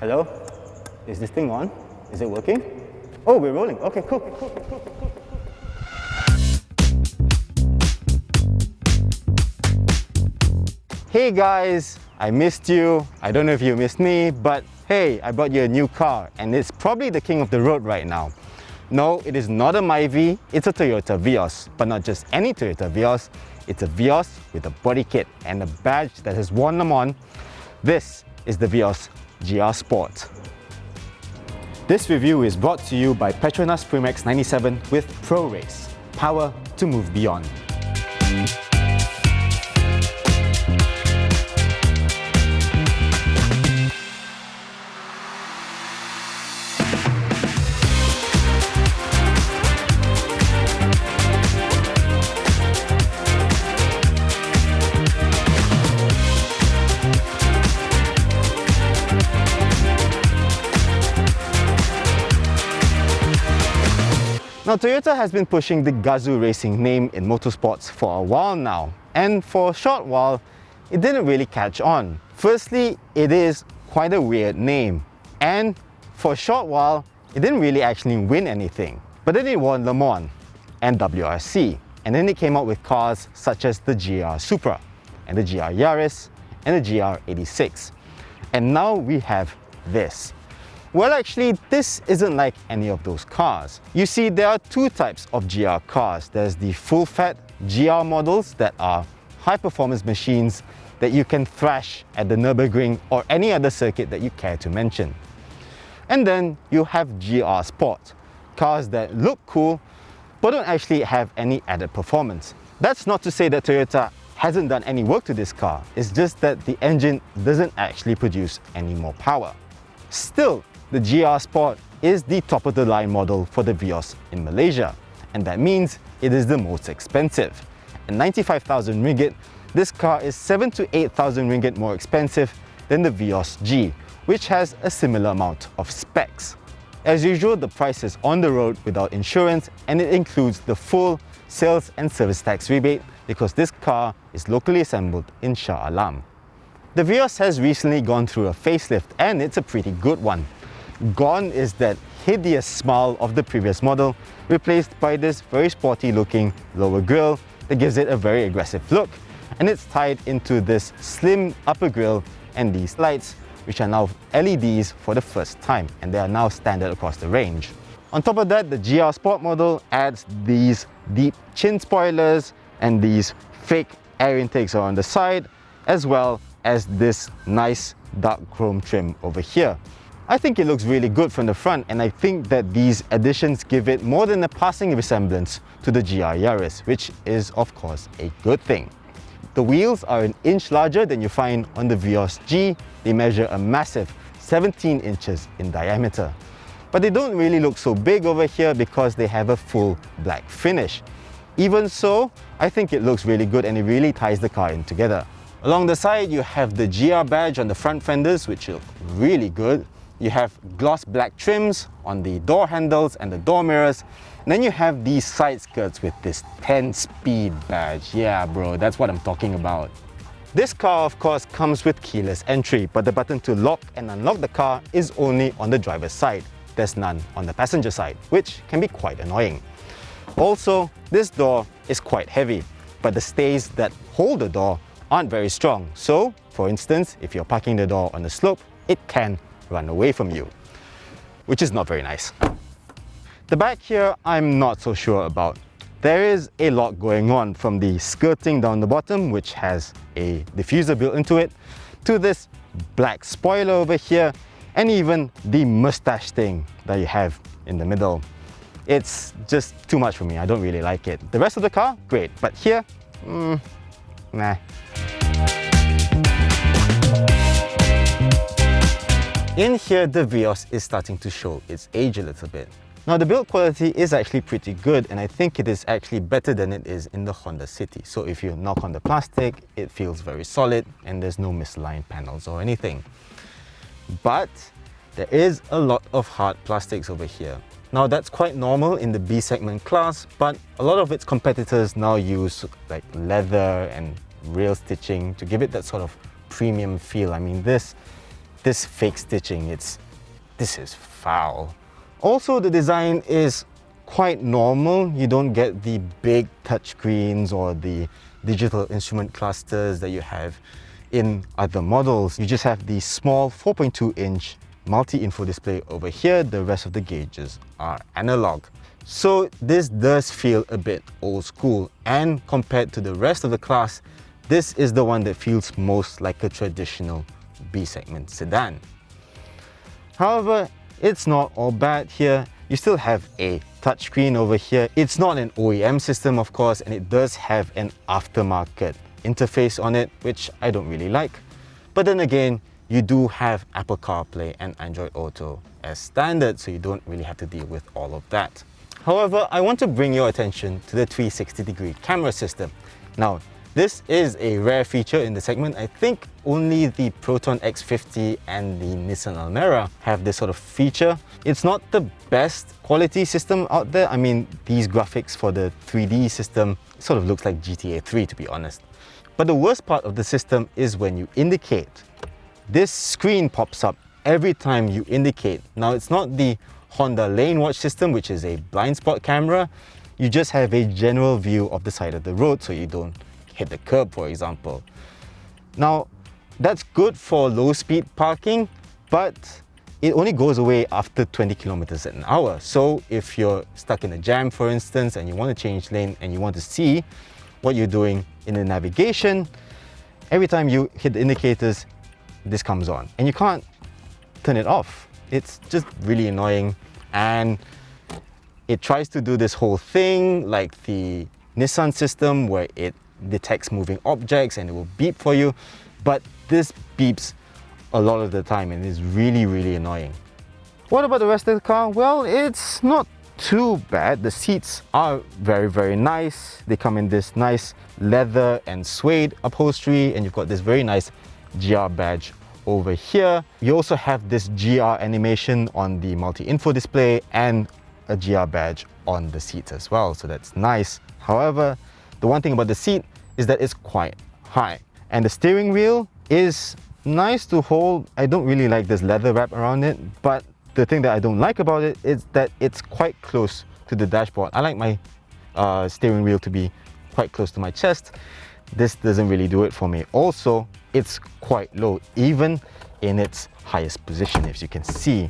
Hello? Is this thing on? Is it working? Oh, we're rolling. Okay, cool. Hey guys, I missed you. I don't know if you missed me, but hey, I bought you a new car and it's probably the king of the road right now. No, it is not a Myvi, it's a Toyota Vios, but not just any Toyota Vios. It's a Vios with a body kit and a badge that has won them on. This is the Vios GR Sport. This review is brought to you by Petronas Premix 97 with Pro Race, power to move beyond. Now, Toyota has been pushing the Gazu Racing name in motorsports for a while now, and for a short while, it didn't really catch on. Firstly, it is quite a weird name, and for a short while, it didn't really actually win anything. But then it won Le Mans and WRC, and then it came out with cars such as the GR Supra, and the GR Yaris, and the GR86. And now we have this. Well, actually, this isn't like any of those cars. You see, there are two types of GR cars. There's the full-fat GR models that are high-performance machines that you can thrash at the Nürburgring or any other circuit that you care to mention. And then you have GR Sport, cars that look cool but don't actually have any added performance. That's not to say that Toyota hasn't done any work to this car. It's just that the engine doesn't actually produce any more power. Still, the GR Sport is the top-of-the-line model for the Vios in Malaysia, and that means it is the most expensive. At 95,000 ringgit, this car is 7,000 to 8,000 ringgit more expensive than the Vios G, which has a similar amount of specs. As usual, the price is on the road without insurance, and it includes the full sales and service tax rebate because this car is locally assembled in Shah Alam. The Vios has recently gone through a facelift, and it's a pretty good one. Gone is that hideous smile of the previous model, replaced by this very sporty looking lower grille that gives it a very aggressive look, and it's tied into this slim upper grille and these lights, which are now LEDs for the first time, and they are now standard across the range. On top of that, the GR Sport model adds these deep chin spoilers and these fake air intakes are on the side, as well as this nice dark chrome trim over here. I think it looks really good from the front, and I think that these additions give it more than a passing resemblance to the GR Yaris, which is of course a good thing. The wheels are an inch larger than you find on the Vios G. They measure a massive 17 inches in diameter. But they don't really look so big over here because they have a full black finish. Even so, I think it looks really good and it really ties the car in together. Along the side, you have the GR badge on the front fenders, which look really good. You have gloss black trims on the door handles and the door mirrors. And then you have these side skirts with this 10-speed badge. Yeah, bro, that's what I'm talking about. This car, of course, comes with keyless entry, but the button to lock and unlock the car is only on the driver's side. There's none on the passenger side, which can be quite annoying. Also, this door is quite heavy, but the stays that hold the door aren't very strong. So, for instance, if you're parking the door on the slope, it can run away from you, which is not very nice. The back here, I'm not so sure about. There is a lot going on, from the skirting down the bottom, which has a diffuser built into it, to this black spoiler over here, and even the mustache thing that you have in the middle. It's just too much for me. I don't really like it. The rest of the car, great, but here, nah. In here, the Vios is starting to show its age a little bit. Now, the build quality is actually pretty good, and I think it is actually better than it is in the Honda City. So if you knock on the plastic, it feels very solid and there's no misaligned panels or anything. But there is a lot of hard plastics over here. Now, that's quite normal in the B segment class, but a lot of its competitors now use like leather and rail stitching to give it that sort of premium feel. I mean, this this fake stitching, this is foul. Also, the design is quite normal. You don't get the big touchscreens or the digital instrument clusters that you have in other models. You just have the small 4.2-inch multi-info display over here. The rest of the gauges are analog. So this does feel a bit old school, and compared to the rest of the class, this is the one that feels most like a traditional B-segment sedan. However, it's not all bad here. You still have a touchscreen over here. It's not an OEM system, of course, and it does have an aftermarket interface on it, which I don't really like. But then again, you do have Apple CarPlay and Android Auto as standard, so you don't really have to deal with all of that. However, I want to bring your attention to the 360-degree camera system. Now, this is a rare feature in the segment. I think only the Proton X50 and the Nissan Almera have this sort of feature. It's not the best quality system out there. I mean, these graphics for the 3D system sort of looks like GTA 3, to be honest. But the worst part of the system is when you indicate. This screen pops up every time you indicate. Now, it's not the Honda Lane Watch system, which is a blind spot camera. You just have a general view of the side of the road so you don't hit the curb, for example. Now, that's good for low speed parking, but it only goes away after 20 kilometers an hour. So if you're stuck in a jam, for instance, and you want to change lane and you want to see what you're doing in the navigation, every time you hit the indicators, this comes on and you can't turn it off. It's just really annoying, and it tries to do this whole thing like the Nissan system where it detects moving objects and it will beep for you, but this beeps a lot of the time and is really, really annoying. What about the rest of the car? Well, it's not too bad. The seats are very, very nice. They come in this nice leather and suede upholstery, and you've got this very nice GR badge over here. You also have this GR animation on the multi-info display and a GR badge on the seats as well, so that's nice. However, the one thing about the seat is that it's quite high, and the steering wheel is nice to hold. I don't really like this leather wrap around it, but the thing that I don't like about it is that it's quite close to the dashboard. I like my steering wheel to be quite close to my chest. This doesn't really do it for me. Also, it's quite low, even in its highest position, as you can see.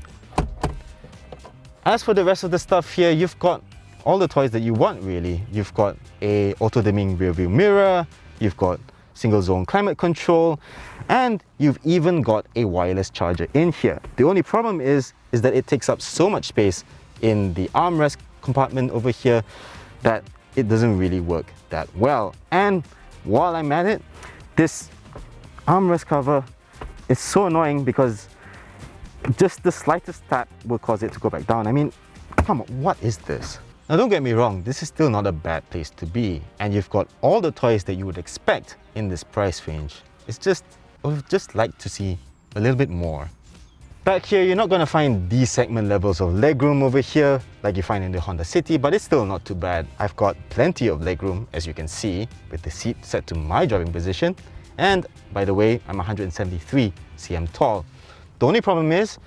As for the rest of the stuff here, you've got all the toys that you want, really. You've got a auto-dimming rear view mirror, you've got single zone climate control, and you've even got a wireless charger in here. The only problem is that it takes up so much space in the armrest compartment over here that it doesn't really work that well. And while I'm at it, this armrest cover is so annoying because just the slightest tap will cause it to go back down. I mean, come on, what is this? Now don't get me wrong, this is still not a bad place to be, and you've got all the toys that you would expect in this price range. It's just, I would just like to see a little bit more. Back here, you're not going to find these segment levels of legroom over here like you find in the Honda City, but it's still not too bad. I've got plenty of legroom, as you can see, with the seat set to my driving position. And by the way, I'm 173 cm tall. The only problem is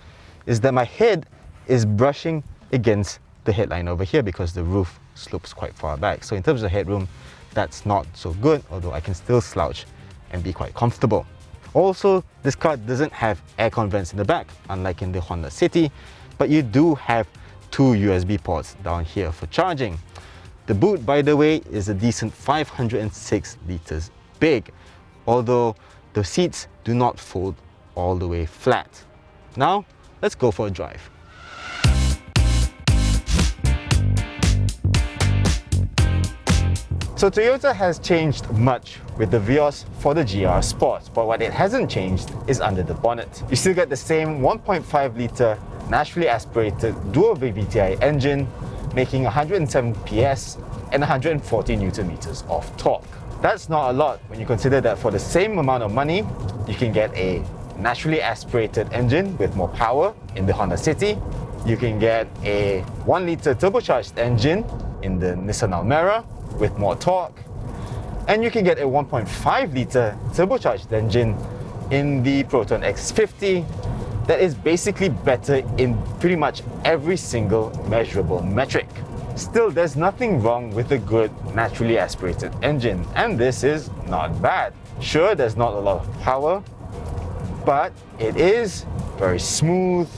that my head is brushing against the headline over here because the roof slopes quite far back. So in terms of headroom, that's not so good, although I can still slouch and be quite comfortable. Also, this car doesn't have aircon vents in the back, unlike in the Honda City, but you do have two USB ports down here for charging. The boot, by the way, is a decent 506 liters big, although the seats do not fold all the way flat. Now, let's go for a drive. So Toyota has changed much with the Vios for the GR Sport, but what it hasn't changed is under the bonnet. You still get the same 1.5 litre naturally aspirated dual VVTi engine, making 107 PS and 140 Newton meters of torque. That's not a lot when you consider that for the same amount of money, you can get a naturally aspirated engine with more power in the Honda City. You can get a 1 litre turbocharged engine in the Nissan Almera with more torque, and you can get a 1.5 litre turbocharged engine in the Proton X50 that is basically better in pretty much every single measurable metric. Still, there's nothing wrong with a good naturally aspirated engine, and this is not bad. Sure, there's not a lot of power, but it is very smooth,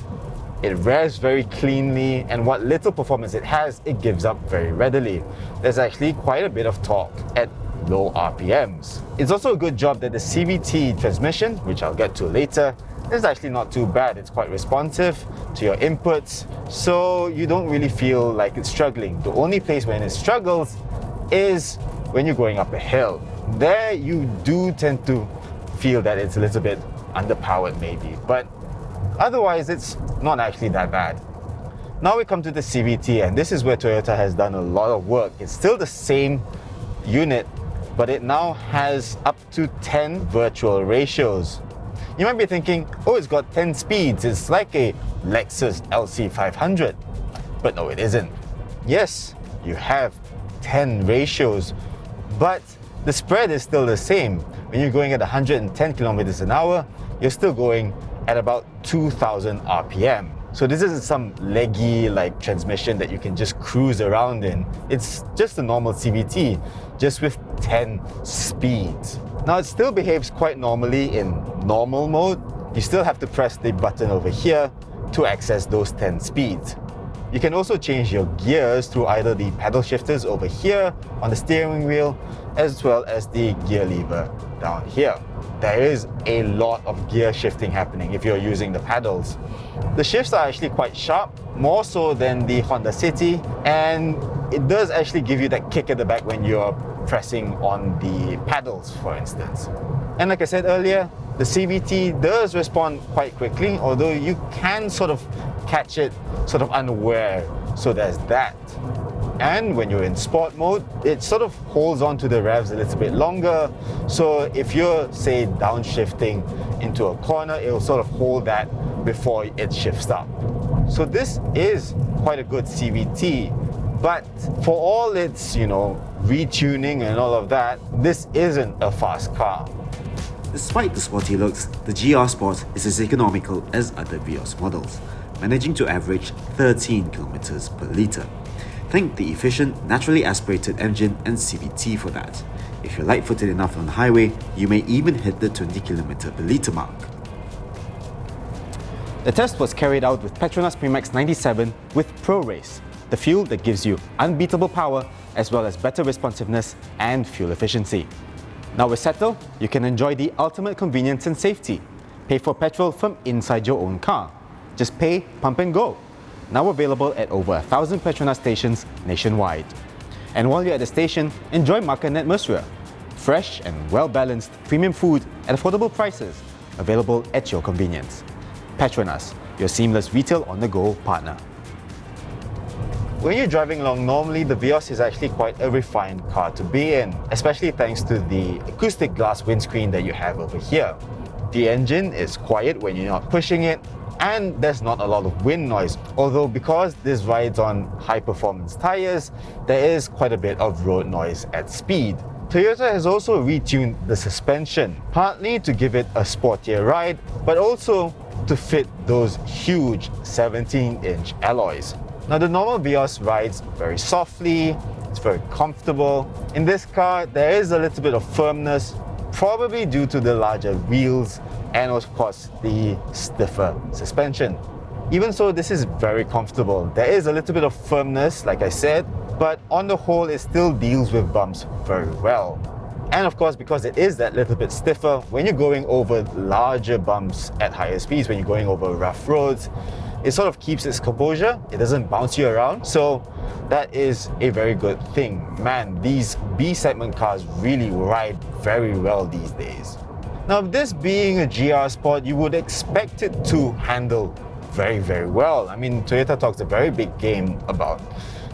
it revs very cleanly, and what little performance it has, it gives up very readily. There's actually quite a bit of torque at low RPMs. It's also a good job that the CVT transmission, which I'll get to later, is actually not too bad. It's quite responsive to your inputs, so you don't really feel like it's struggling. The only place when it struggles is when you're going up a hill. There you do tend to feel that it's a little bit underpowered maybe, but otherwise it's not actually that bad. Now we come to the CVT, and this is where Toyota has done a lot of work. It's still the same unit, but it now has up to 10 virtual ratios. You might be thinking, oh, it's got 10 speeds, it's like a Lexus LC500. But no, it isn't. Yes, you have 10 ratios, but the spread is still the same. When you're going at 110 kilometers an hour, you're still going at about 2000 RPM. So this isn't some leggy like transmission that you can just cruise around in. It's just a normal CVT, just with 10 speeds. Now it still behaves quite normally in normal mode. You still have to press the button over here to access those 10 speeds. You can also change your gears through either the pedal shifters over here on the steering wheel, as well as the gear lever down here. There is a lot of gear shifting happening if you're using the pedals. The shifts are actually quite sharp, more so than the Honda City, and it does actually give you that kick at the back when you're pressing on the pedals, for instance. And like I said earlier, the CVT does respond quite quickly, although you can sort of catch it sort of unaware, so there's that. And when you're in sport mode, it sort of holds on to the revs a little bit longer, so if you're, say, downshifting into a corner, it'll sort of hold that before it shifts up. So this is quite a good CVT, but for all its, retuning and all of that, this isn't a fast car. Despite the sporty looks, the GR Sport is as economical as other Vios models, managing to average 13 kilometers per litre. Thank the efficient, naturally aspirated engine and CVT for that. If you're light-footed enough on the highway, you may even hit the 20 km per litre mark. The test was carried out with Petronas Premix 97 with Pro Race, the fuel that gives you unbeatable power as well as better responsiveness and fuel efficiency. Now with Settle, you can enjoy the ultimate convenience and safety. Pay for petrol from inside your own car. Just pay, pump and go. Now available at over 1,000 Petronas stations nationwide. And while you're at the station, enjoy Makan at Mesra. Fresh and well-balanced premium food at affordable prices, available at your convenience. Petronas, your seamless retail on-the-go partner. When you're driving along normally, the Vios is actually quite a refined car to be in, especially thanks to the acoustic glass windscreen that you have over here. The engine is quiet when you're not pushing it, and there's not a lot of wind noise, although because this rides on high-performance tires, there is quite a bit of road noise at speed. Toyota has also retuned the suspension, partly to give it a sportier ride, but also to fit those huge 17-inch alloys. Now the normal Vios rides very softly, it's very comfortable. In this car, there is a little bit of firmness, probably due to the larger wheels and of course the stiffer suspension. Even so, this is very comfortable. There is a little bit of firmness, like I said, but on the whole it still deals with bumps very well. And of course, because it is that little bit stiffer, when you're going over larger bumps at higher speeds, when you're going over rough roads, it sort of keeps its composure, it doesn't bounce you around, so that is a very good thing. Man, these B segment cars really ride very well these days. Now, this being a GR Sport, you would expect it to handle very, very well. I mean, Toyota talks a very big game about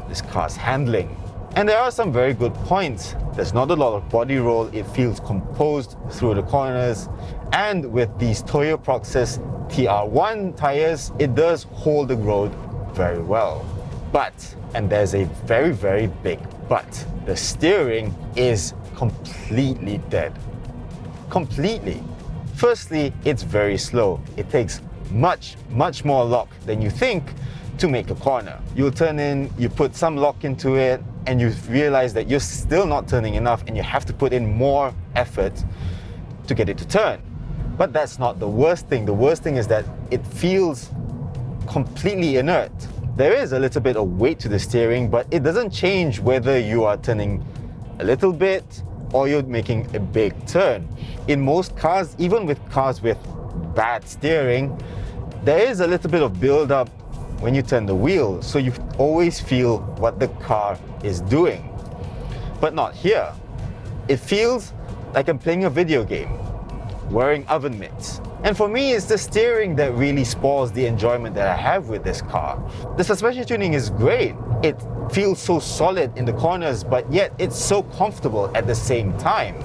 this car's handling. And there are some very good points. There's not a lot of body roll, it feels composed through the corners, and with these Toyo Proxys TR1 tires, it does hold the road very well. But, and there's a very, very big but, the steering is completely dead. Completely. Firstly, it's very slow. It takes much more lock than you think to make a corner. You'll turn in, you put some lock into it, and you realize that you're still not turning enough and you have to put in more effort to get it to turn. But that's not the worst thing. The worst thing is that it feels completely inert. There is a little bit of weight to the steering, but it doesn't change whether you are turning a little bit or you're making a big turn. In most cars, even with cars with bad steering, there is a little bit of build-up when you turn the wheel, so you always feel what the car is doing. But not here. It feels like I'm playing a video game, wearing oven mitts. And for me, it's the steering that really spoils the enjoyment that I have with this car. The suspension tuning is great. It feels so solid in the corners, but yet it's so comfortable at the same time.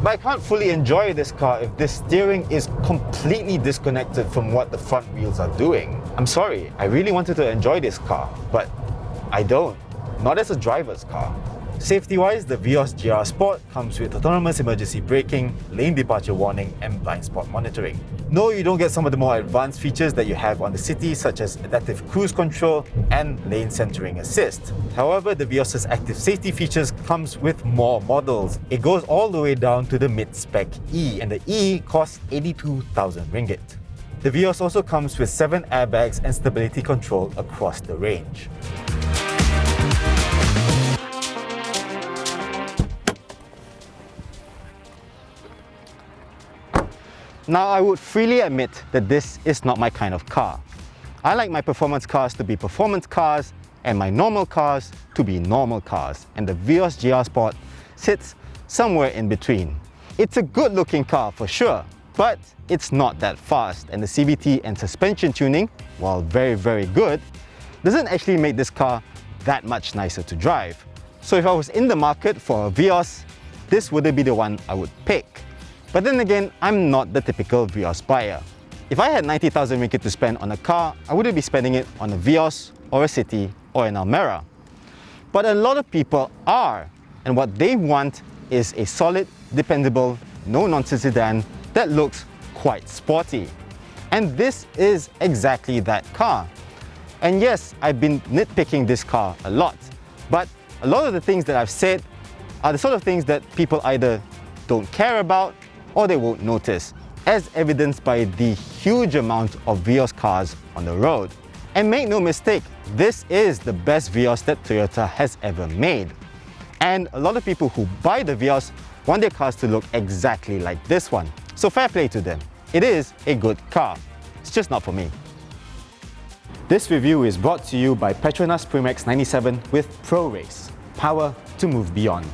But I can't fully enjoy this car if this steering is completely disconnected from what the front wheels are doing. I'm sorry, I really wanted to enjoy this car, but I don't. Not as a driver's car. Safety-wise, the Vios GR Sport comes with autonomous emergency braking, lane departure warning, and blind spot monitoring. No, you don't get some of the more advanced features that you have on the City, such as adaptive cruise control and lane centering assist. However, the Vios' active safety features comes with more models. It goes all the way down to the mid-spec E, and the E costs 82,000 ringgit. The Vios also comes with 7 airbags and stability control across the range. Now, I would freely admit that this is not my kind of car. I like my performance cars to be performance cars and my normal cars to be normal cars, and the Vios GR Sport sits somewhere in between. It's a good looking car for sure, but it's not that fast, and the CVT and suspension tuning, while very good, doesn't actually make this car that much nicer to drive. So if I was in the market for a Vios, this wouldn't be the one I would pick. But then again, I'm not the typical Vios buyer. If I had 90,000 ringgit to spend on a car, I wouldn't be spending it on a Vios or a City or an Almera. But a lot of people are, and what they want is a solid, dependable, no-nonsense sedan that looks quite sporty. And this is exactly that car. And yes, I've been nitpicking this car a lot, but a lot of the things that I've said are the sort of things that people either don't care about or they won't notice, as evidenced by the huge amount of Vios cars on the road. And make no mistake, this is the best Vios that Toyota has ever made. And a lot of people who buy the Vios want their cars to look exactly like this one. So fair play to them. It is a good car. It's just not for me. This review is brought to you by Petronas Primex 97 with Pro Race. Power to move beyond.